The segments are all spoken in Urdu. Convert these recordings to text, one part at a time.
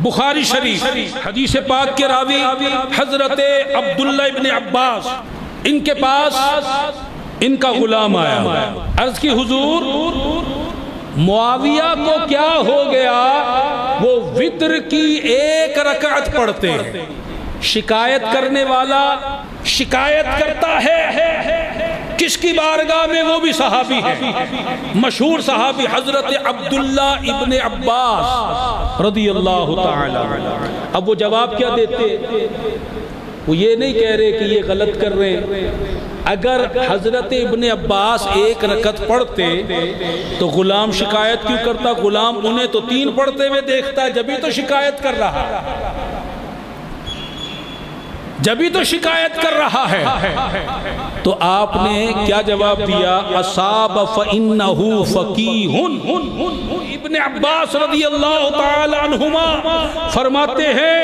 بخاری شریف حدیث پاک کے راوی حضرت عبداللہ ابن عباس، ان کے پاس ان کا غلام آیا، عرض کی حضور معاویہ کو کیا ہو گیا، وہ وتر کی 1 رکعت پڑھتے ہیں۔ شکایت کرنے والا شکایت کرتا ہے کس کی بارگاہ میں؟ وہ بھی صحابی ہے، مشہور صحابی حضرت عبداللہ ابن عباس رضی اللہ تعالی۔ اب وہ جواب کیا دیتے؟ وہ یہ نہیں کہہ رہے کہ یہ غلط کر رہے ہیں۔ اگر حضرت ابن عباس 1 رکعت پڑھتے تو غلام شکایت کیوں کرتا؟ غلام انہیں تو 3 پڑھتے ہوئے دیکھتا ہے، جبھی تو شکایت کر رہا ہے، جبھی تو شکایت کر رہا ہے۔ تو آپ نے کیا جواب دیا؟ اصاب فإنہ فقیہ۔ ابن عباس رضی اللہ تعالی عنہما فرماتے ہیں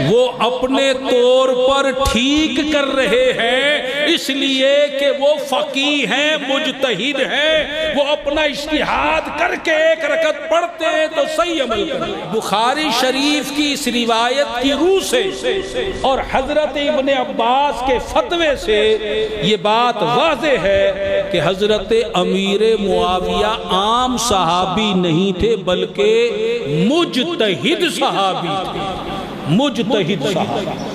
وہ اپنے طور پر ٹھیک کر رہے ہیں، اس لیے کہ وہ فقیہ ہیں، مجتہد ہیں، وہ اپنا اجتہاد کر کے 1 رکعت پڑھتے ہیں تو صحیح عمل کرتے ہیں۔ بخاری شریف کی اس روایت کی روح سے اور حضرت ابن عباس کے فتوے سے یہ بات واضح ہے کہ حضرت امیر معاویہ عام صحابی نہیں تھے بلکہ مجتہد صحابی تھے، مجتہد صحابی۔